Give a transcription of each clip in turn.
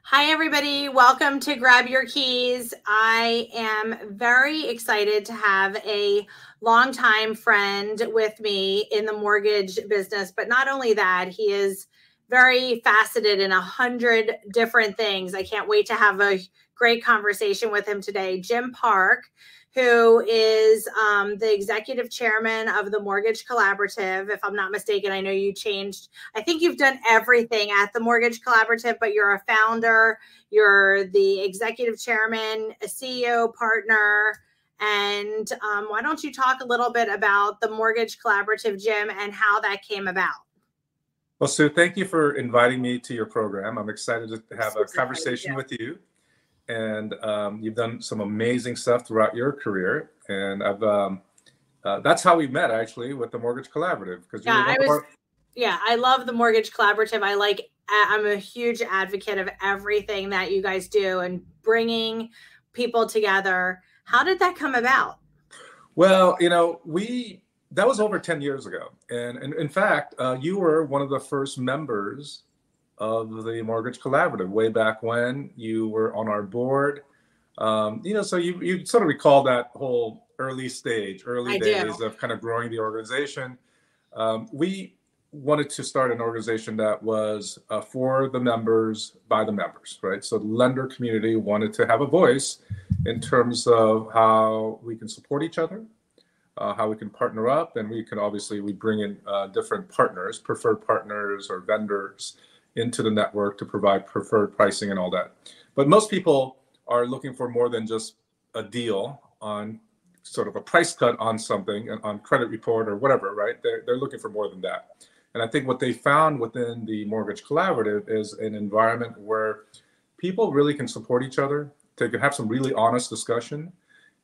Hi, everybody. Welcome to Grab Your Keys. I am very excited to have a longtime friend with me in the mortgage business. But not only that, he is very faceted in 100 different things. I can't wait to have a great conversation with him today. Jim Park, who is the executive chairman of the Mortgage Collaborative. If I'm not mistaken, I know you changed. I think you've done everything at the Mortgage Collaborative, but you're a founder, you're the executive chairman, a CEO, partner. And why don't you talk a little bit about the Mortgage Collaborative, Jim, and how that came about? Well, Sue, thank you for inviting me to your program. I'm excited to have a conversation with you. And you've done some amazing stuff throughout your career. And that's how we met, actually, with the Mortgage Collaborative. Because I love the Mortgage Collaborative. I'm a huge advocate of everything that you guys do and bringing people together. How did that come about? Well, that was over 10 years ago. And in fact, you were one of the first members of the Mortgage Collaborative way back when. You were on our board. So you sort of recall that whole early days of kind of growing the organization. We wanted to start an organization that was for the members, by the members, right? So the lender community wanted to have a voice in terms of how we can support each other, how we can partner up, and we bring in different partners, preferred partners or vendors into the network to provide preferred pricing and all that. But most people are looking for more than just a deal on sort of a price cut on something, on credit report or whatever, right? They're looking for more than that. And I think what they found within the Mortgage Collaborative is an environment where people really can support each other. They can have some really honest discussion.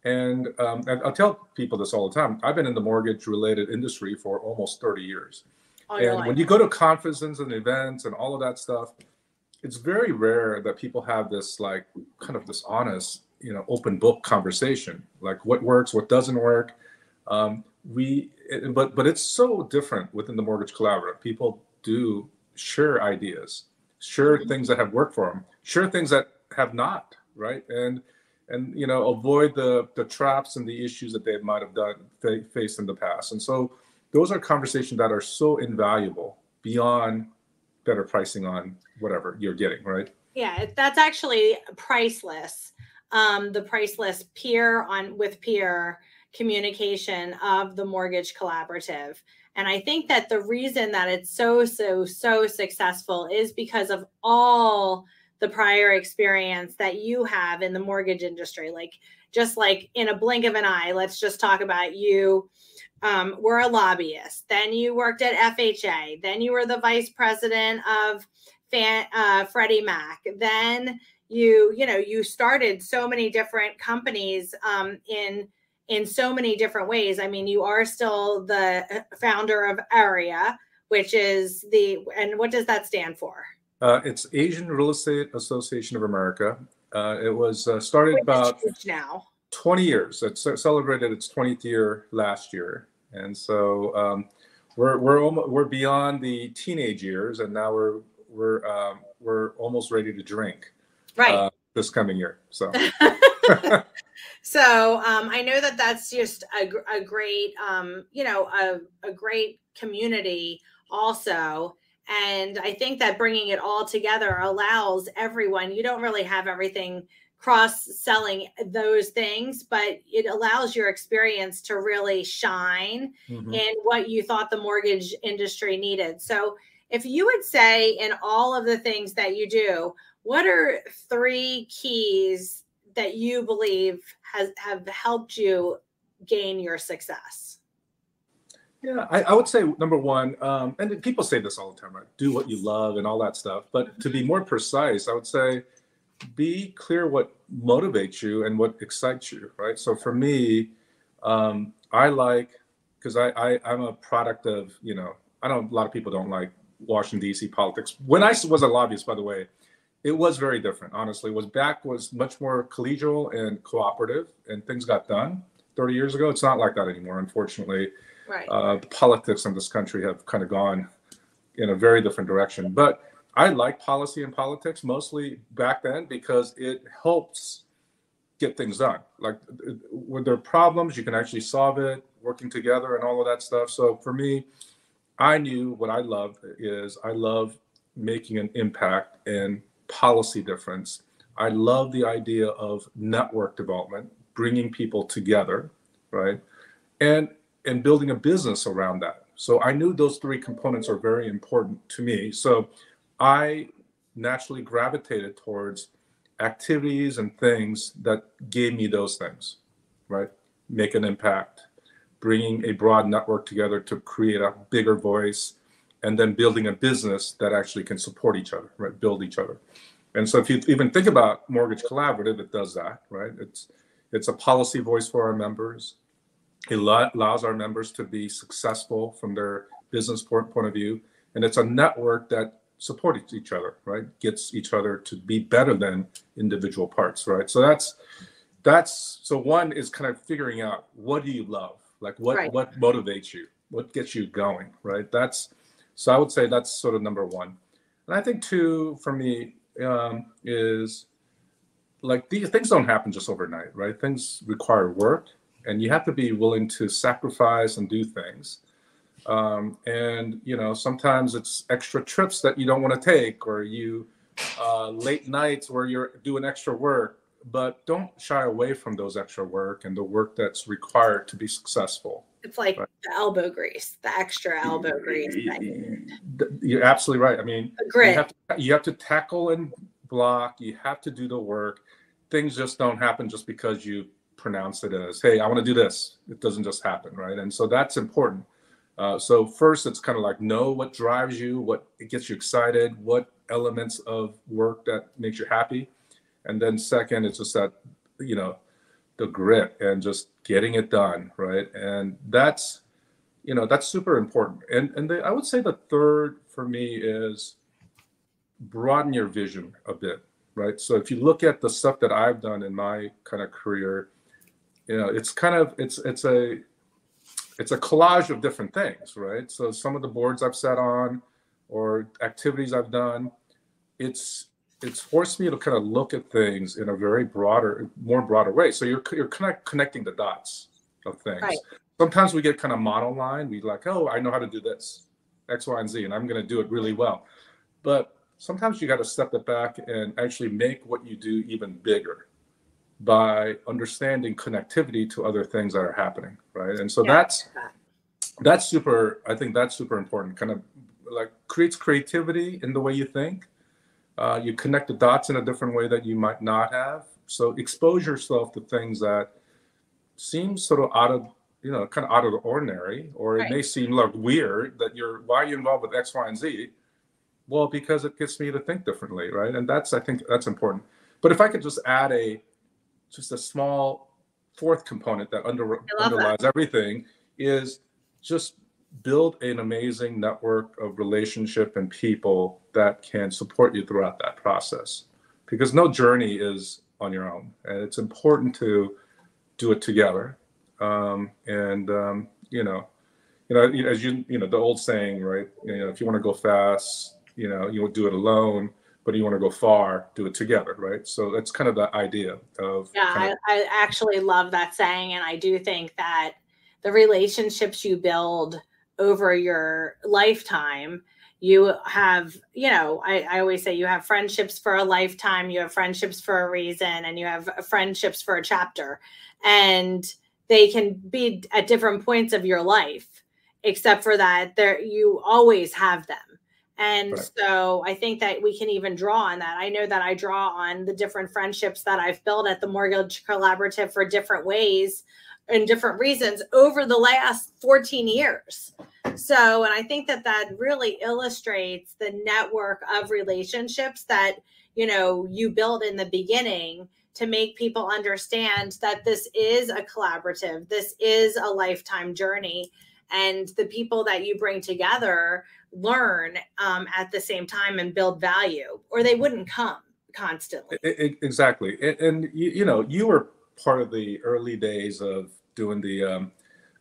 And I'll tell people this all the time. I've been in the mortgage-related industry for almost 30 years. When you go to conferences and events and all of that stuff, it's very rare that people have this kind of this honest, open book conversation, like what works, what doesn't work. But it's so different within the Mortgage Collaborative. People do share ideas, share things that have worked for them, share things that have not, right? And avoid the traps and the issues that they might have faced in the past. And so those are conversations that are so invaluable beyond better pricing on whatever you're getting, right? Yeah, that's actually priceless. The priceless with peer communication of the Mortgage Collaborative. And I think that the reason that it's so successful is because of all the prior experience that you have in the mortgage industry. Just like in a blink of an eye, let's just talk about you. Were a lobbyist, then you worked at FHA, then you were the vice president of Freddie Mac, then you started so many different companies in so many different ways. I mean, you are still the founder of AREAA, which is and what does that stand for? It's Asian Real Estate Association of America. It was started about now 20 years. It celebrated its 20th year last year, and so we're beyond the teenage years, and now we're almost ready to drink. Right. This coming year. So. So I know that that's just a great a great community also. And I think that bringing it all together allows everyone. You don't really have everything cross-selling those things, but it allows your experience to really shine in what you thought the mortgage industry needed. So if you would say in all of the things that you do, what are 3 keys that you believe have helped you gain your success? Yeah, I would say number one, and people say this all the time, right? Do what you love and all that stuff. But to be more precise, I would say be clear what motivates you and what excites you, right? So for me, because I'm a product of, I know a lot of people don't like Washington, D.C. politics. When I was a lobbyist, by the way, it was very different, honestly. Was much more collegial and cooperative, and things got done. 30 years ago, it's not like that anymore, unfortunately. Right. The politics in this country have kind of gone in a very different direction. But I like policy and politics mostly back then because it helps get things done. Like when there are problems, you can actually solve it, working together and all of that stuff. So for me, I knew what I love is I love making an impact and policy difference. I love the idea of network development, bringing people together, right? And building a business around that. So I knew those three components are very important to me. So I naturally gravitated towards activities and things that gave me those things, right? Make an impact, bringing a broad network together to create a bigger voice, and then building a business that actually can support each other, right? Build each other. And so if you even think about Mortgage Collaborative, it does that, right? It's a policy voice for our members. It allows our members to be successful from their business point of view. And it's a network that supports each other, right? Gets each other to be better than individual parts, right? So so one is kind of figuring out, what do you love? Like what motivates you? What gets you going, right? So I would say that's sort of number one. And I think two for me is like these things don't happen just overnight, right? Things require work, and you have to be willing to sacrifice and do things. And sometimes it's extra trips that you don't want to take, or you late nights where you're doing extra work. But don't shy away from those extra work and the work that's required to be successful. It's like the elbow grease, the extra elbow grease. You're absolutely right. I mean, the grit. You have to tackle and block. You have to do the work. Things just don't happen just because you pronounce it as, hey, I want to do this. It doesn't just happen, right? And so that's important. So first, it's kind of like know what drives you, what gets you excited, what elements of work that makes you happy. And then second, it's just that, the grit and just getting it done, right? And that's super important. And I would say the third for me is broaden your vision a bit, right? So if you look at the stuff that I've done in my kind of career, it's kind of, it's a collage of different things, right? So some of the boards I've sat on or activities I've done, it's forced me to kind of look at things in a very more broader way. So you're kind of connecting the dots of things. Right. Sometimes we get kind of monoline. We like, oh, I know how to do this, X, Y, and Z, and I'm going to do it really well. But sometimes you got to step it back and actually make what you do even bigger by understanding connectivity to other things that are happening, right? And so that's super. I think that's super important. Kind of like creates creativity in the way you think. You connect the dots in a different way that you might not have. So expose yourself to things that seem sort of kind of out of the ordinary, or it may seem like weird that why are you involved with X, Y, and Z? Well, because it gets me to think differently, right? And I think that's important. But if I could just add just a small fourth component that underlies everything is just build an amazing network of relationship and people that can support you throughout that process, because no journey is on your own, and it's important to do it together. As the old saying, right? If you want to go fast, you will do it alone, but you want to go far, do it together, right? So that's kind of the idea of. Yeah, I actually love that saying, and I do think that the relationships you build over your lifetime, you have, I always say you have friendships for a lifetime, you have friendships for a reason, and you have friendships for a chapter. And they can be at different points of your life, except for that you always have them. And so I think that we can even draw on that. I know that I draw on the different friendships that I've built at the Mortgage Collaborative for different ways and different reasons over the last 14 years. So, and I think that really illustrates the network of relationships that, you build in the beginning to make people understand that this is a collaborative, this is a lifetime journey, and the people that you bring together learn at the same time and build value, or they wouldn't come constantly. Exactly. And you were part of the early days of doing the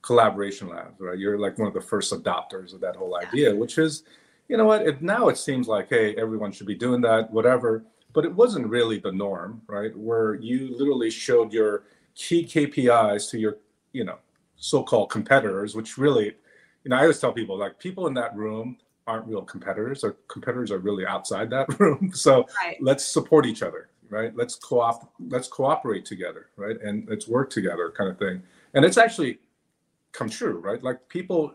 collaboration labs, right? You're like one of the first adopters of that whole idea, which is, you know what, now it seems like, hey, everyone should be doing that, whatever. But it wasn't really the norm, right? Where you literally showed your key KPIs to your, so-called competitors, which really, I always tell people, like, people in that room aren't real competitors. Or competitors are really outside that room. So Right. let's support each other, right? Let's cooperate together, right? And let's work together, kind of thing. And it's actually come true, right? Like, people,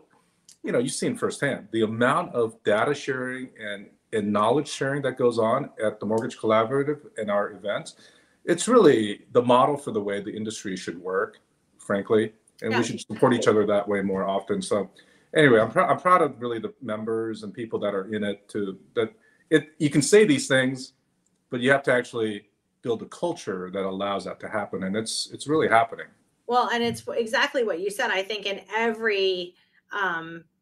you've seen firsthand the amount of data sharing and knowledge sharing that goes on at the Mortgage Collaborative and our events. It's really the model for the way the industry should work, frankly, and we should support each other that way more often. So anyway, I'm proud of really the members and people that are in it, you can say these things, but you have to actually build a culture that allows that to happen. And it's really happening. Well, and it's exactly what you said. I think in every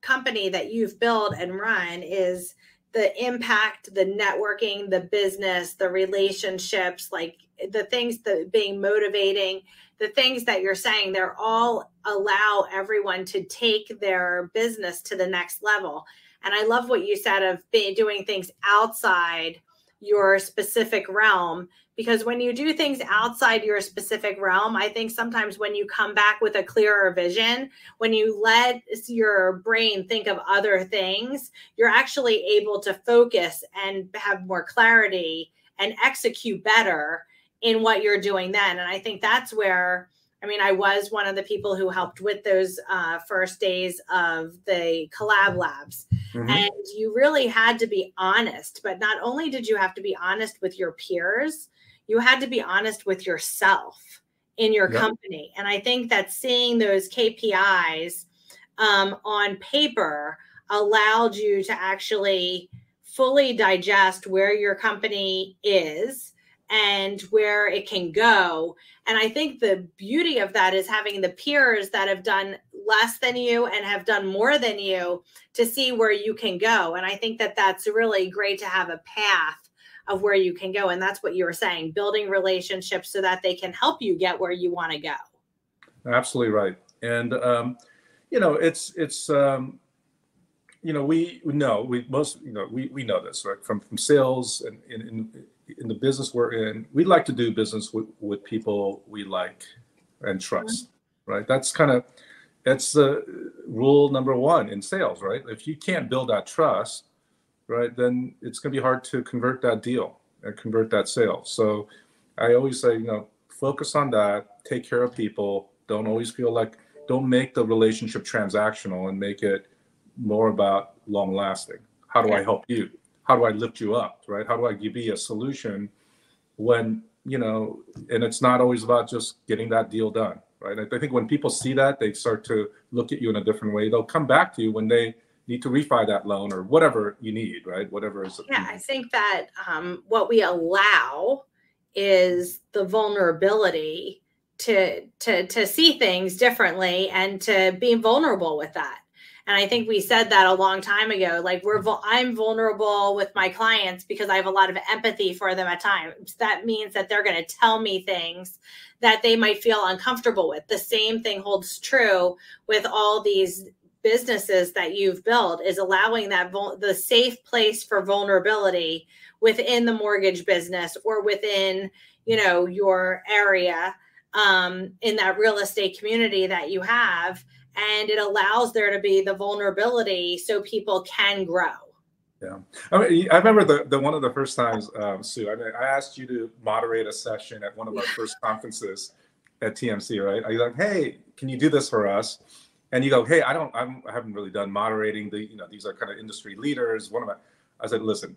company that you've built and run is the impact, the networking, the business, the relationships, like the things that being motivating, the things that you're saying, they're all allow everyone to take their business to the next level. And I love what you said of doing things outside your specific realm, because when you do things outside your specific realm, I think sometimes when you come back with a clearer vision, when you let your brain think of other things, you're actually able to focus and have more clarity and execute better in what you're doing then. And I think that's where, I was one of the people who helped with those first days of the collab labs. Mm-hmm. And you really had to be honest, but not only did you have to be honest with your peers, you had to be honest with yourself in your company. And I think that seeing those KPIs on paper allowed you to actually fully digest where your company is and where it can go. And I think the beauty of that is having the peers that have done less than you and have done more than you to see where you can go. And I think that that's really great to have a path of where you can go. And that's what you were saying, building relationships so that they can help you get where you want to go. Absolutely right. And, we know this, right? From sales and in the business we're in, we like to do business with people we like and trust, right? That's rule number one in sales, right? If you can't build that trust, right, then it's going to be hard to convert that deal and convert that sale. So I always say, focus on that, take care of people. Don't make the relationship transactional and make it more about long lasting. How do I help you? How do I lift you up, right? How do I give you a solution when, and it's not always about just getting that deal done, right? I think when people see that, they start to look at you in a different way. They'll come back to you when they need to refi that loan or whatever you need, right? Whatever is. Yeah, I think that what we allow is the vulnerability to see things differently and to be vulnerable with that. And I think we said that a long time ago, like I'm vulnerable with my clients because I have a lot of empathy for them at times. That means that they're going to tell me things that they might feel uncomfortable with. The same thing holds true with all these businesses that you've built, is allowing that the safe place for vulnerability within the mortgage business or within, your area in that real estate community that you have. And it allows there to be the vulnerability so people can grow. Yeah. I remember the one of the first times, Sue, I asked you to moderate a session at one of our first conferences at TMC, right? I was like, hey, can you do this for us? And you go, hey, I haven't really done moderating. These are kind of industry leaders. I said, listen,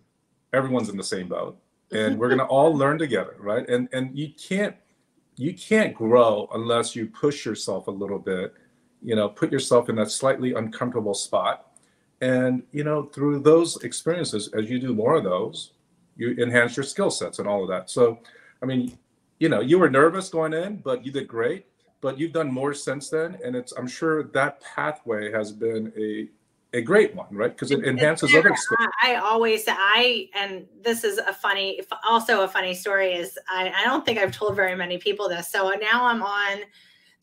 everyone's in the same boat and we're going to all learn together, right? And you can't grow unless you push yourself a little bit, put yourself in that slightly uncomfortable spot. And, through those experiences, as you do more of those, you enhance your skill sets and all of that. So, you were nervous going in, but you did great. But you've done more since then. And I'm sure that pathway has been a great one, right? Because it enhances other skills. I always say, and this is also a funny story, is I don't think I've told very many people this. So now I'm on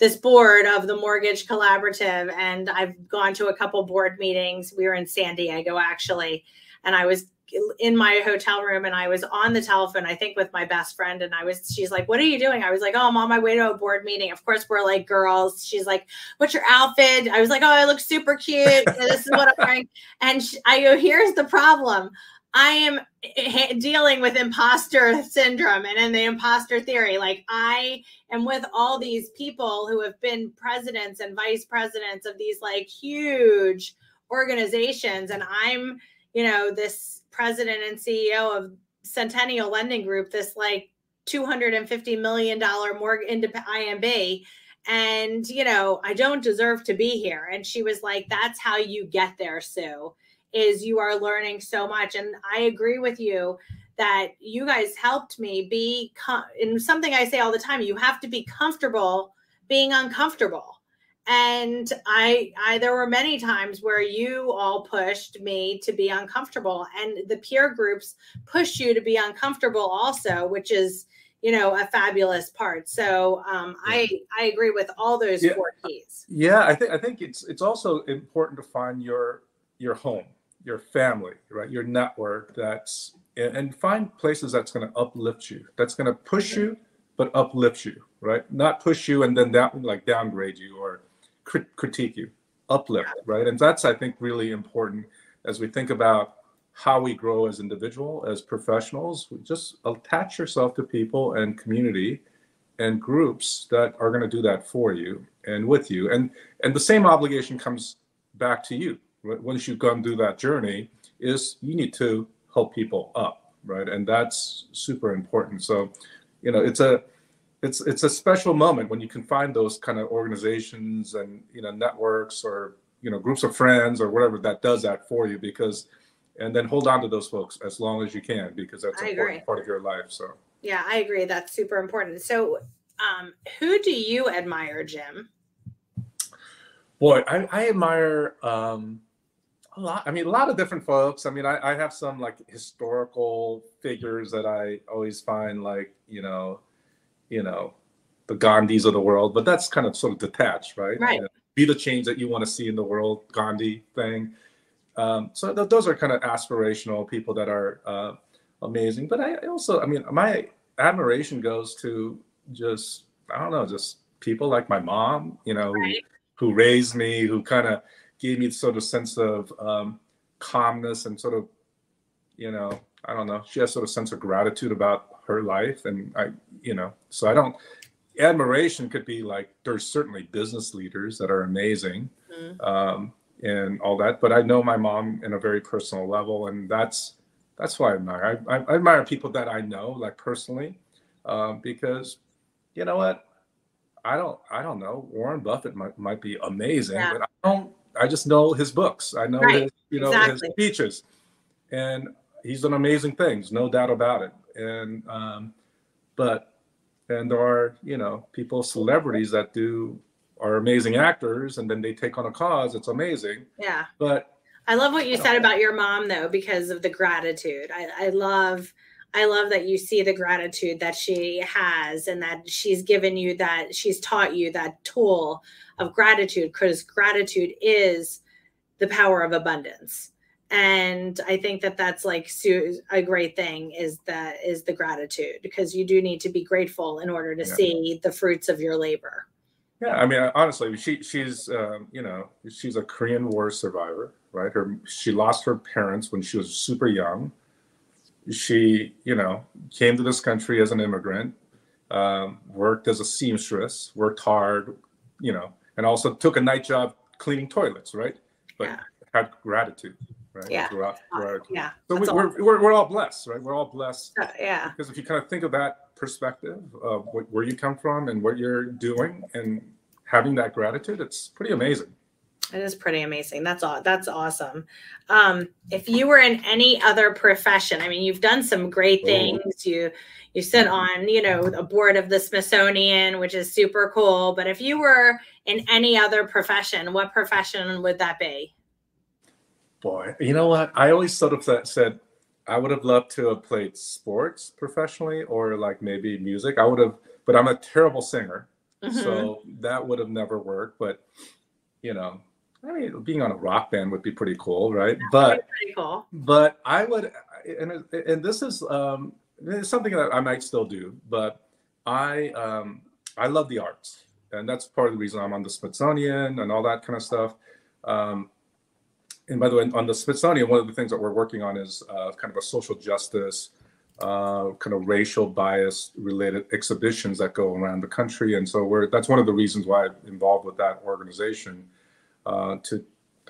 this board of the Mortgage Collaborative, and I've gone to a couple board meetings. We were in San Diego, actually, and I was in my hotel room, and I was on the telephone, I think with my best friend, and she's like, what are you doing? I was like, oh, I'm on my way to a board meeting. Of course, we're like girls. She's like, what's your outfit? I was like, oh, I look super cute. This is what I'm wearing. And I go, here's the problem. I am dealing with imposter syndrome and in the imposter theory. Like, I am with all these people who have been presidents and vice presidents of these like huge organizations. And I'm, this president and CEO of Centennial Lending Group, this like $250 million mortgage IMB. And, I don't deserve to be here. And she was like, that's how you get there, Sue, is you are learning so much. And I agree with you that you guys helped me be, and something I say all the time, you have to be comfortable being uncomfortable. And there were many times where you all pushed me to be uncomfortable, and the peer groups push you to be uncomfortable also, which is, a fabulous part. So I agree with all those 4 keys. Yeah, I think it's also important to find your home, your family, right? Your network and find places that's going to uplift you, that's going to push you, but uplift you, right? Not push you and then downgrade you or critique you, uplift, right? And that's, I think, really important as we think about how we grow as individuals, as professionals. Just attach yourself to people and community and groups that are going to do that for you and with you. And the same obligation comes back to you. Once you've gone through that journey, is you need to help people up, right? And that's super important. So, it's a special moment when you can find those kind of organizations and networks or groups of friends or whatever that does that for you, and then hold on to those folks as long as you can, because that's an important part of your life. So yeah, I agree. That's super important. So who do you admire, Jim? Boy, I admire a lot. I mean, a lot of different folks. I mean, I have some like historical figures that I always find like, the Gandhis of the world, but that's kind of sort of detached, right? Right. Be the change that you want to see in the world, Gandhi thing. So those are kind of aspirational people that are amazing. But I also, my admiration goes to just people like my mom, right. who raised me, who kind of gave me sort of sense of calmness and sort of, I don't know, she has sort of sense of gratitude about her life. And so admiration could be like, there's certainly business leaders that are amazing. Mm-hmm. And all that, but I know my mom in a very personal level, and that's why I admire. I admire people that I know, like personally, because you know what, I don't know. Warren Buffett might be amazing, but I just know his books. I know his his speeches, and he's done amazing things, no doubt about it. And there are people, celebrities that are amazing actors, and then they take on a cause. It's amazing. Yeah. But I love what you said about your mom, though, because of the gratitude. I love that you see the gratitude that she has, and that she's given you that, she's taught you that tool of gratitude, because gratitude is the power of abundance. And I think that that's like a great thing is the gratitude, because you do need to be grateful in order to see the fruits of your labor. Yeah, I mean, honestly, she's a Korean War survivor, right? She lost her parents when she was super young. She, came to this country as an immigrant, worked as a seamstress, worked hard, and also took a night job cleaning toilets, right? But had gratitude, right? Yeah. Yeah. So we're all blessed, right? We're all blessed. Yeah. Because if you kind of think of that perspective of where you come from and what you're doing and having that gratitude, it's pretty amazing. It is pretty amazing. That's awesome. If you were in any other profession, I mean, you've done some great things. You sit on, a board of the Smithsonian, which is super cool. But if you were in any other profession, what profession would that be? Boy, you know what? I always sort of said I would have loved to have played sports professionally, or like maybe music. I would have, but I'm a terrible singer. So that would have never worked. But, you know, I mean, being on a rock band would be pretty cool, right? That would be pretty cool. But I would, and this is it's something that I might still do, but I love the arts, and that's part of the reason I'm on the Smithsonian and all that kind of stuff. And by the way, on the Smithsonian, one of the things that we're working on is kind of a social justice, kind of racial bias related exhibitions that go around the country. And so that's one of the reasons why I'm involved with that organization, to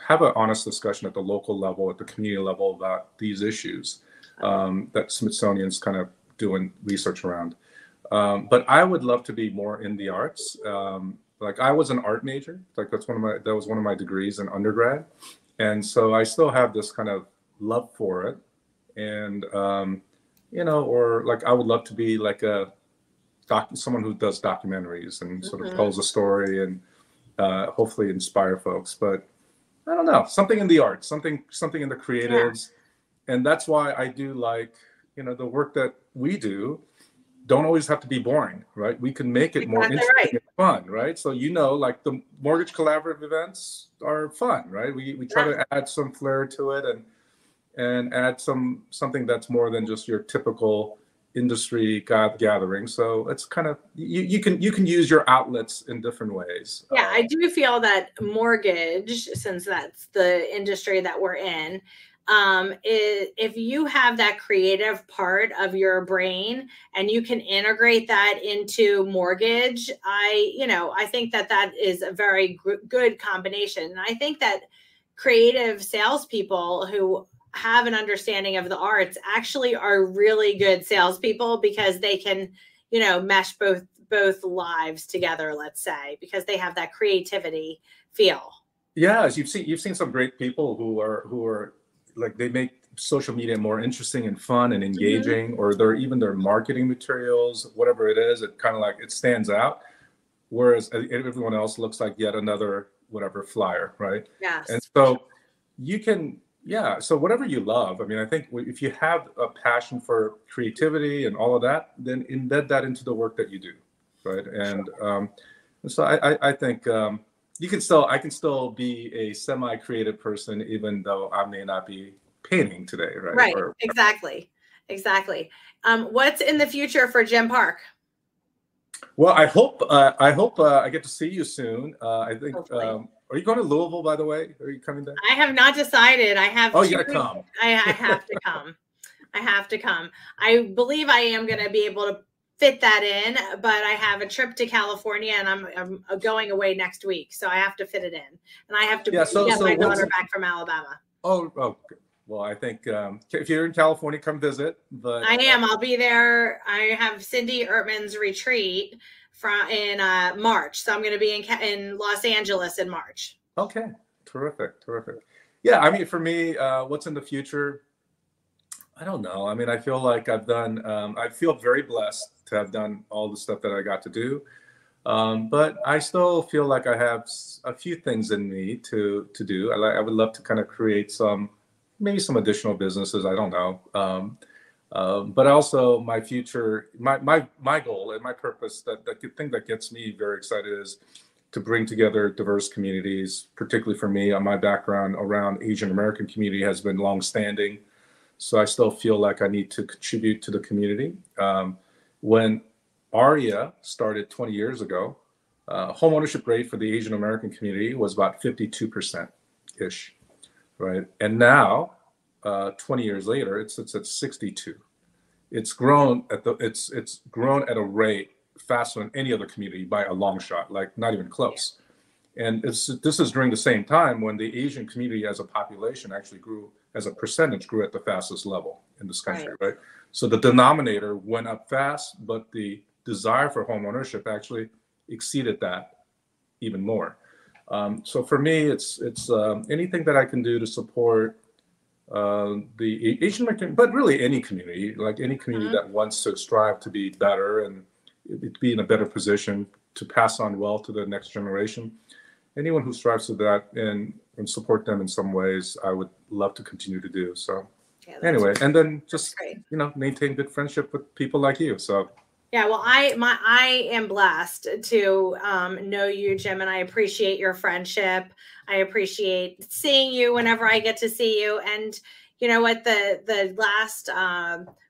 have an honest discussion at the local level, at the community level about these issues that Smithsonian's kind of doing research around. But I would love to be more in the arts. Like I was an art major, like that was one of my degrees in undergrad. And so I still have this kind of love for it. And, you know, or like I would love to be like someone who does documentaries and sort of tells a story and hopefully inspire folks. But I don't know, something in the arts, something in the creatives. Yeah. And that's why I do like, you know, the work that we do don't always have to be boring, right? We can make it more interesting and fun, right? So, you know, like the Mortgage Collaborative events are fun, right? We try to add some flair to it and add something that's more than just your typical industry gathering. So it's kind of, you can use your outlets in different ways. Yeah, I do feel that mortgage, since that's the industry that we're in, if you have that creative part of your brain and you can integrate that into mortgage, I think that is a very good combination. And I think that creative salespeople who have an understanding of the arts actually are really good salespeople, because they can, you know, mesh both lives together, let's say, because they have that creativity feel. Yeah, as you've seen some great people who are like, they make social media more interesting and fun and engaging, or their marketing materials, whatever it is, it kind of like, it stands out, whereas everyone else looks like yet another whatever flyer, right? Yes. And so you can, so whatever you love, I mean, I think if you have a passion for creativity and all of that, then embed that into the work that you do, right? And so I think I can still be a semi-creative person, even though I may not be painting today, right? Right. Exactly. What's in the future for Jim Park? Well, I hope I get to see you soon. I think. Are you going to Louisville, by the way? Are you coming there? I have not decided. I have. Oh, you gotta come. I have to come. I have to come. I believe I am going to be able to fit that in, but I have a trip to California and I'm going away next week, so I have to fit it in, and I have to get my daughter back from Alabama. Oh, well, I think if you're in California, come visit. But I am. I'll be there. I have Cindy Ertman's retreat in March, so I'm going to be in Los Angeles in March. Okay, terrific. Yeah, I mean, for me, what's in the future? I don't know. I mean, I feel like I feel very blessed to have done all the stuff that I got to do. But I still feel like I have a few things in me to do. I would love to kind of create maybe some additional businesses. I don't know. But also my future, my goal and my purpose, the thing that gets me very excited is to bring together diverse communities, particularly for me. My background around Asian American community has been longstanding. So I still feel like I need to contribute to the community. When AREAA started 20 years ago, home ownership rate for the Asian American community was about 52%-ish, right? And now, 20 years later, it's at 62. It's grown at a rate faster than any other community by a long shot, like not even close. And this is during the same time when the Asian community as a population actually grew, as a percentage, grew at the fastest level in this country, right? So the denominator went up fast, but the desire for home ownership actually exceeded that even more. So for me, it's anything that I can do to support the Asian American, but really any community, like any community that wants to strive to be better and be in a better position to pass on wealth to the next generation. Anyone who strives to that and support them in some ways, I would love to continue to do. So anyway, and then just, maintain good friendship with people like you. So Yeah, well, I am blessed to know you, Jim, and I appreciate your friendship. I appreciate seeing you whenever I get to see you. And you know what, the last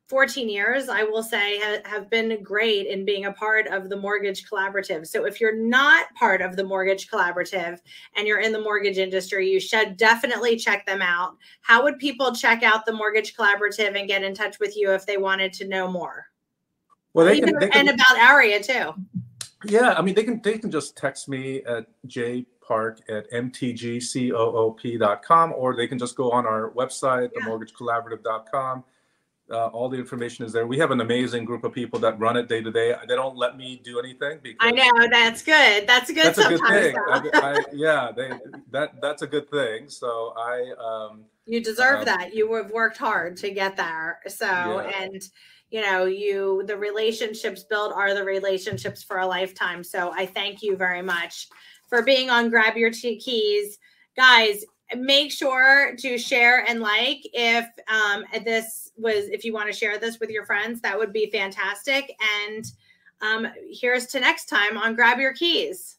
14 years, I will say, have been great in being a part of the Mortgage Collaborative. So if you're not part of the Mortgage Collaborative and you're in the mortgage industry, you should definitely check them out. How would people check out the Mortgage Collaborative and get in touch with you if they wanted to know more? Well, and about AREAA too. Yeah, I mean, they can just text me at jpark@mtgcoop.com, or they can just go on our website, themortgagecollaborative.com. All the information is there. We have an amazing group of people that run it day to day. They don't let me do anything because I know that's good. That's good. That's a good thing. That's a good thing. So you deserve that. You have worked hard to get there. So and you know, the relationships built are the relationships for a lifetime. So I thank you very much for being on Grab Your Keys. Guys, make sure to share and like if you want to share this with your friends, that would be fantastic. And here's to next time on Grab Your Keys.